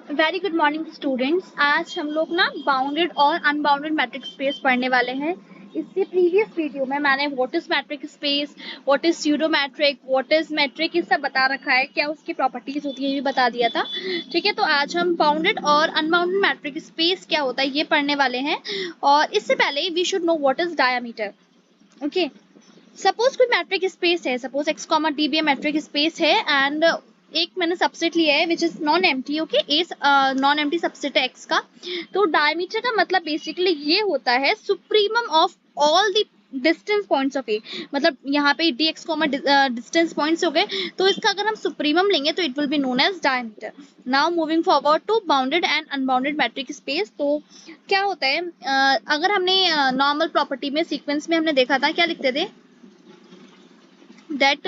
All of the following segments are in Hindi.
Very good morning students. आज हम लोग ना बाउंडेड और अनबाउंडेड मैट्रिक स्पेस पढ़ने वाले हैं। इससे प्रीवियस वीडियो में मैंने what is metric space, what is pseudo metric, what is metric, ये सब बता रखा है, क्या उसकी प्रॉपर्टीज होती है ये भी बता दिया था। ठीक है, तो आज हम बाउंडेड और अनबाउंडेड मैट्रिक स्पेस क्या होता है ये पढ़ने वाले हैं। और इससे पहले we should know what is diameter. Okay, suppose कोई मैट्रिक स्पेस है, सपोज x, डी भी मैट्रिक स्पेस है एंड एक मैंने सबसेट लिया है which is non empty. Okay, a non empty subset है x का। तो डायमीटर का मतलब बेसिकली ये होता है supremum of all the distance points of A. मतलब यहाँ पे dx डिस्टेंस पॉइंट्स हो गए, तो इसका अगर हम सुप्रीमम लेंगे तो it will be known as diameter. Now moving forward to bounded and unbounded metric space. तो क्या होता है, अगर हमने नॉर्मल प्रॉपर्टी में सीक्वेंस में हमने देखा था, क्या लिखते थे दैट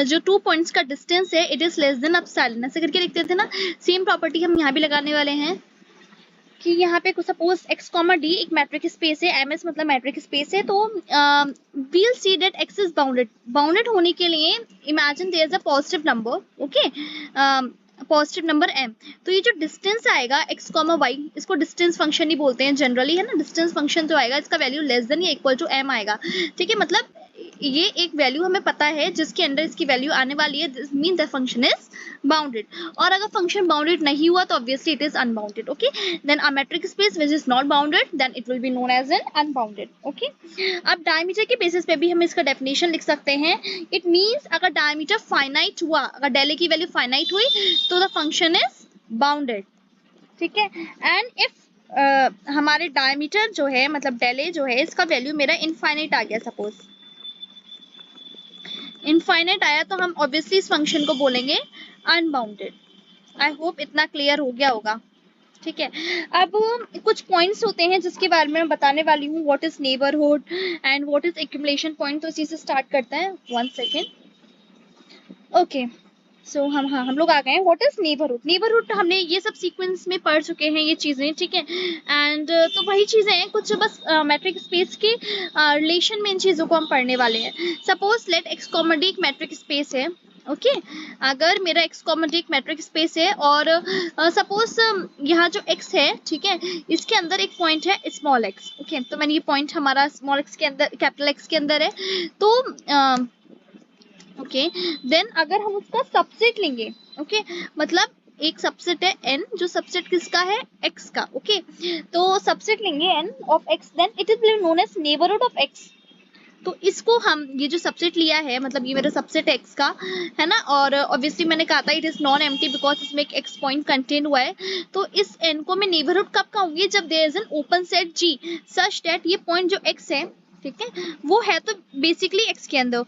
जो 2 पॉइंट्स का डिस्टेंस है it is less than epsilon, ऐसे करके लिखते थे ना। सेम प्रॉपर्टी हम यहाँ भी लगाने वाले हैं कि यहाँ पे सपोज x, d एक मैट्रिक स्पेस है, ms मतलब मैट्रिक स्पेस है। तो we'll see that x is bounded। Bounded होने के लिए imagine there is a positive number, okay, positive number m। तो ये जो डिस्टेंस आएगा x, y, इसको डिस्टेंस फंक्शन ही बोलते हैं जनरली, है ना। डिस्टेंस फंक्शन जो आएगा इसका वैल्यू लेस देन या इक्वल टू m आएगा। ठीक है, मतलब ये एक वैल्यू हमें पता है जिसके अंदर इसकी वैल्यू आने वाली है, this mean the function is bounded. और अगर फंक्शन बाउंडेड नहीं हुआ तो obviously it is unbounded. Okay, then a metric space which is not bounded then it will be known as an unbounded. Okay, अब डायमीटर के बेसिस पे भी हम इसका डेफिनेशन लिख सकते हैं। इट मींस अगर डायमीटर फाइनाइट हुआ, अगर डेले की वैल्यू फाइनाइट हुई तो द फंक्शन इज बाउंडेड। ठीक है, एंड इफ हमारे डायमीटर जो है मतलब डेले जो है इसका वैल्यू मेरा इनफाइनाइट आ गया, सपोज इनफाइनाइट आया तो हम ऑब्वियसली इस फंक्शन को बोलेंगे अनबाउंडेड। आई होप इतना क्लियर हो गया होगा। ठीक है, अब कुछ पॉइंट्स होते हैं जिसके बारे में मैं बताने वाली हूँ, what is neighbourhood and what is accumulation point. तो इसी से स्टार्ट करते हैं, 1 सेकेंड। ओके, सो हम लोग आ गए हैं व्हाट इज नेबरहुड। नेबरहुड हमने ये सब सीक्वेंस में पढ़ चुके हैं ये चीजें, ठीक है। एंड तो वही चीजें हैं, कुछ बस मैट्रिक स्पेस के रिलेशन में इन चीजों को हम पढ़ने वाले हैं। सपोज लेट x, d एक मैट्रिक स्पेस है। ओके, अगर मेरा x, d एक मैट्रिक स्पेस है और सपोज यहाँ जो x है, ठीक है, इसके अंदर एक पॉइंट है स्मॉल x। ओके, तो मैंने ये पॉइंट हमारा स्मॉल x के अंदर, कैपिटल X के अंदर है। तो ओके, देन अगर हम उसका सबसेट लेंगे, ओके, मतलब एक सबसेट है n, जो सबसेट किसका है x का। ओके, तो सबसेट लेंगे n of x, then it is known as neighbourhood of x। तो इसको हम ये जो सबसेट लिया है, मतलब ये मेरा सबसेट है x का, है ना। और ऑब्वियसली मैंने कहा था it is non empty because इसमें एक x पॉइंट कंटेन हुआ है। तो इस n को मैं नेबरहुड कब कहूंगी, जब there is an open set G such that ये पॉइंट जो x है, ठीक है, वो है तो बेसिकली x के अंदर।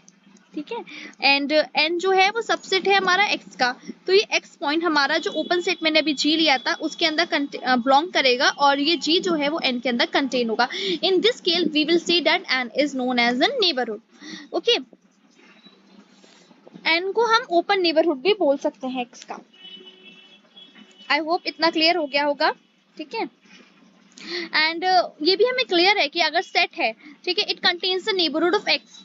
ठीक है, एंड n जो है वो सबसेट है हमारा x का। तो ये x पॉइंट हमारा जो ओपन सेट मैंने अभी g लिया था उसके अंदर बिलोंग करेगा और ये g जो है वो n के अंदर कंटेन होगा। In this case we will see that n is known as an neighbourhood. Okay, n को हम ओपन नेबरहुड भी बोल सकते हैं x का। आई होप इतना क्लियर हो गया होगा। ठीक है, एंड ये भी हमें क्लियर है कि अगर सेट है, ठीक है, it contains the neighbourhood of x।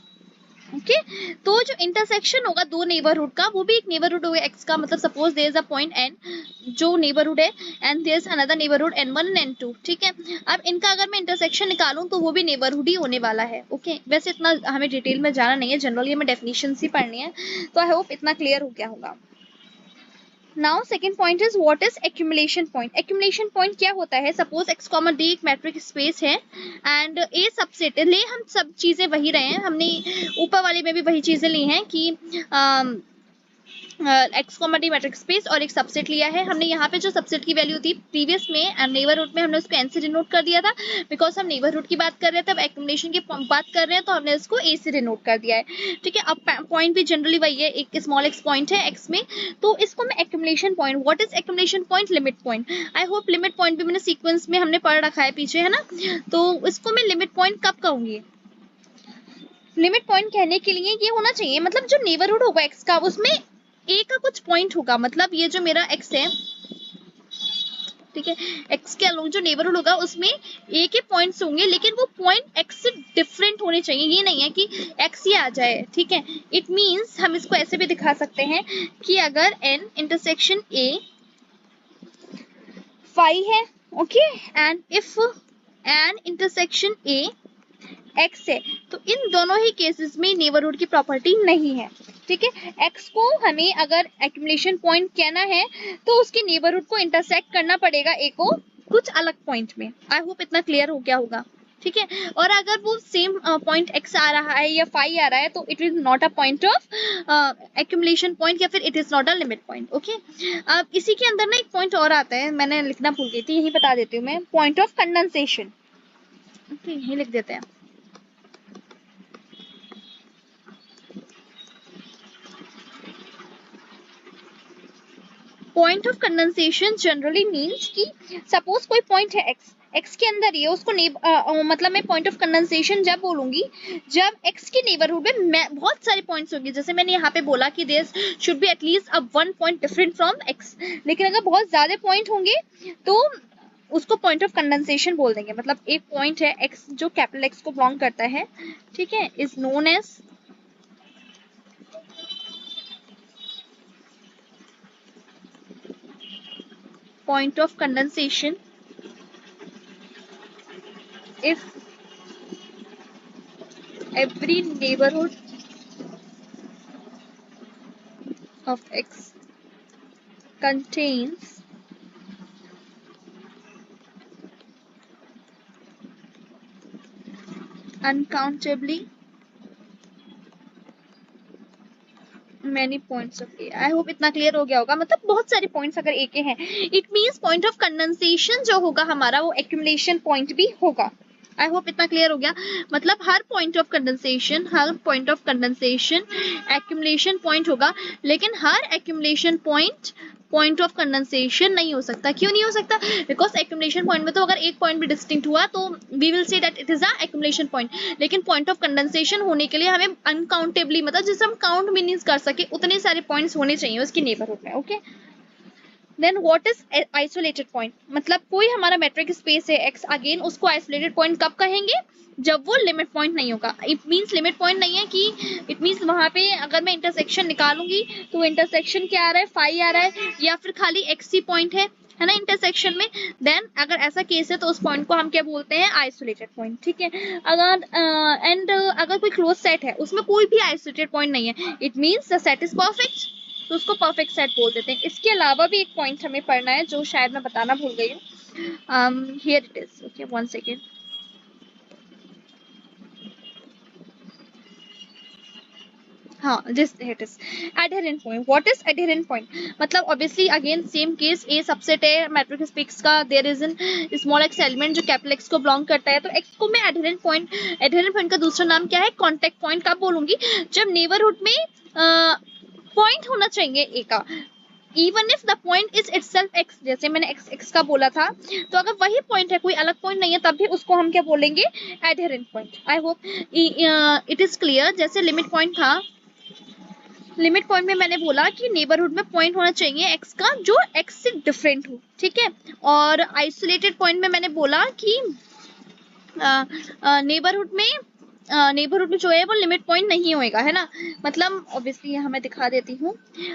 Okay, तो जो इंटरसेक्शन होगा दो नेबरहुड का वो भी एक नेबरहुड होगा x का। मतलब suppose there is a point n जो नेबरहुड है and there is another neighbourhood n1 and n2। ठीक है, अब इनका अगर मैं इंटरसेक्शन निकालूं तो वो भी नेबरहुड ही होने वाला है। ओके, वैसे इतना हमें डिटेल में जाना नहीं है, जनरली हमें डेफिनेशन ही पढ़नी है। तो आई होप इतना क्लियर हो गया होगा। Now second point is what is accumulation point. Accumulation point क्या होता है, सपोज x, d एक मैट्रिक स्पेस है एंड a सबसेट ले, हम सब चीजें वही रहे हैं, हमने ऊपर वाले में भी वही चीजें ली हैं कि x, d मैट्रिक स्पेस और एक सबसेट लिया है हमने। यहाँ पे जो सबसेट की वैल्यू थी प्रीवियस में नेबरहुड में हमने उसको n से डिनोट कर दिया था बिकॉज हम नेबरहुड की बात कर रहे थे, अब एक्यूमुलेशन की बात कर रहे हैं तो हमने उसको a से डिनोट कर दिया है। ठीक है, अब पॉइंट भी जनरली वही है, एक स्मॉल x पॉइंट है x में, तो इसको मैं accumulation point, what is accumulation point, limit point. I hope limit point भी मैंने सीक्वेंस में हमने पढ़ रखा है पीछे, है ना। तो इसको मैं लिमिट पॉइंट कब कहूंगी, लिमिट पॉइंट कहने के लिए ये होना चाहिए, मतलब जो नेबरहुड होगा x का उसमें a का कुछ पॉइंट होगा। मतलब ये जो मेरा x है, ठीक है, x के अलोंग जो नेबरहुड होगा उसमें a के पॉइंट्स होंगे, लेकिन वो पॉइंट x से डिफरेंट होने चाहिए। ये नहीं है कि x ही आ जाए। ठीक है, इट मींस हम इसको ऐसे भी दिखा सकते हैं कि अगर n इंटरसेक्शन a फाई है, okay, and if N intersection A x है, तो इन दोनों ही केसेस में नेबरहुड की प्रॉपर्टी नहीं है, ठीक है। एक्स को हमें अगर एक्यूमुलेशन पॉइंट कहना है तो उसके नेबरहुड को इंटरसेक्ट करना पड़ेगा ए को कुछ अलग पॉइंट में। आई होप इतना क्लियर हो गया होगा, ठीक है। और अगर वो सेम पॉइंट एक्स आ रहा है या फाई आ रहा है तो it is not a point of accumulation point या फिर it is not a limit point, okay. अब इसी के अंदर ना एक पॉइंट और आता है, मैंने लिखना भूल गई थी, यही बता देती हूँ मैं, पॉइंट ऑफ कंडेंसेशन, ओके, यही लिख देते हैं। Point of condensation generally means कि सपोज कोई पॉइंट है एक्स, एक्स के अंदर ही है, उसको मतलब मैं पॉइंट ऑफ कंडेंसेशन जब बोलूंगी जब एक्स के नेबरहुड में बहुत सारे पॉइंट्स होंगे, जैसे मैंने यहाँ पे बोला कि there should be at least a one point different from x, लेकिन अगर बहुत ज्यादा पॉइंट होंगे तो उसको पॉइंट ऑफ कंडेंसेशन बोल देंगे। मतलब एक पॉइंट है एक्स जो कैपिटल एक्स को बिलोंग करता है, ठीक है, is known as point of condensation if every neighborhood of x contains uncountably many points of a। I hope इतना क्लियर हो गया होगा। मतलब बहुत सारे पॉइंट्स अगर ए के हैं, it means point of condensation जो होगा हमारा वो एक्यूमुलेशन पॉइंट भी होगा। आई होप इतना क्लियर हो गया। मतलब हर point of condensation accumulation point होगा, लेकिन हर एक्यूमुलेशन पॉइंट ऑफ कंडेंसेशन नहीं हो सकता। क्यों नहीं हो सकता? बिकॉज एक्यूमुलेशन पॉइंट में तो अगर एक पॉइंट भी डिस्टिंक्ट हुआ तो we will say that it is a accumulation point, लेकिन पॉइंट ऑफ कंडेंसेशन होने के लिए हमें अनकाउंटेबली, मतलब जिसे हम काउंट भी नहीं कर सके उतने सारे पॉइंट्स होने चाहिए उसकी नेबरहुड में, okay. Then what is isolated point? मतलब कोई हमारा मेट्रिक स्पेस है एक्स, अगेन उसको आइसोलेटेड पॉइंट कब कहेंगे? जब वो लिमिट पॉइंट नहीं होगा। इट मीन्स लिमिट पॉइंट नहीं है कि इट मीन्स वहां पे अगर मैं इंटरसेक्शन निकालूंगी तो इंटरसेक्शन क्या आ रहा है, फाई आ रहा है, या फिर खाली एक्स ही पॉइंट है ना इंटरसेक्शन में। देन अगर ऐसा केस है तो उस पॉइंट को हम क्या बोलते हैं? आइसोलेटेड पॉइंट, ठीक है। अगर अगर कोई क्लोज सेट है उसमें कोई भी आइसोलेटेड पॉइंट नहीं है, it means the set is perfect, तो उसको परफेक्ट सेट बोल देते हैं। इसके अलावा भी एक पॉइंट हमें पढ़ना है जो शायद मैं बताना भूल गई हूँ। Here it is, okay, one second. हाँ, this it is adherent point. What is adherent point? मतलब obviously again same case, a subset है मैट्रिक स्पेस का, there is an small x element जो कैपिटल एक्स को बिलोंग करता है, तो एक्स को मैं एडहेरेंट पॉइंट का दूसरा नाम क्या है? Contact point. कब बोलूंगी? जब नेबरहुड में पॉइंट होना चाहिए ए का, even if the point is itself x, जैसे मैंने एक्स एक्स का बोला था, तो अगर वही पॉइंट है, कोई अलग पॉइंट नहीं है, तब भी उसको हम क्या बोलेंगे? Adherent point. I hope it is clear. जैसे लिमिट पॉइंट था, लिमिट पॉइंट में मैंने बोला कि नेबरहुड में पॉइंट होना चाहिए एक्स का जो एक्स से डिफरेंट हो, ठीक है। और आइसोलेटेड पॉइंट में मैंने बोला कि नेबरहुड में जो है वो लिमिट पॉइंट नहीं होएगा, है ना। मतलब ऑब्वियसली यहाँ मैं दिखा देती हूँ,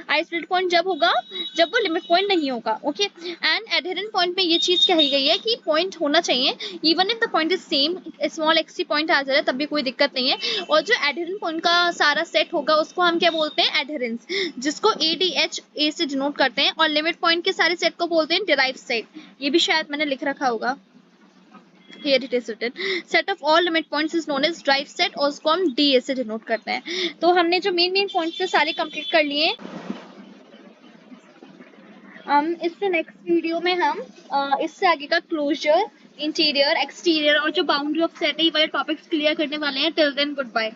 आइसोलेटेड पॉइंट जब होगा जब वो लिमिट पॉइंट नहीं होगा, ओके। एंड एडहेरेंट पॉइंट में ये चीज कही गई है कि पॉइंट होना चाहिए even if the point is same, small x c point आ जा रहा है तब भी कोई दिक्कत नहीं है। और जो एडहेरेंट पॉइंट का सारा सेट होगा उसको हम क्या बोलते हैं? एडहेरेंस, जिसको ADH ए से डिनोट करते हैं। और लिमिट पॉइंट के सारे सेट को बोलते हैं डिराइव्ड सेट। ये भी शायद मैंने लिख रखा होगा, here it is written, set of all limit points is known as derived set और उसको हम DA से डिनोट करते हैं। तो हमने जो मेन पॉइंट्स थे सारे कंप्लीट कर लिए। इससे नेक्स्ट वीडियो में हम इससे आगे का क्लोजर, इंटीरियर, एक्सटीरियर और जो बाउंड्री ऑफ सेट है ये वाले टॉपिक्स क्लियर करने वाले हैं। Till then good bye.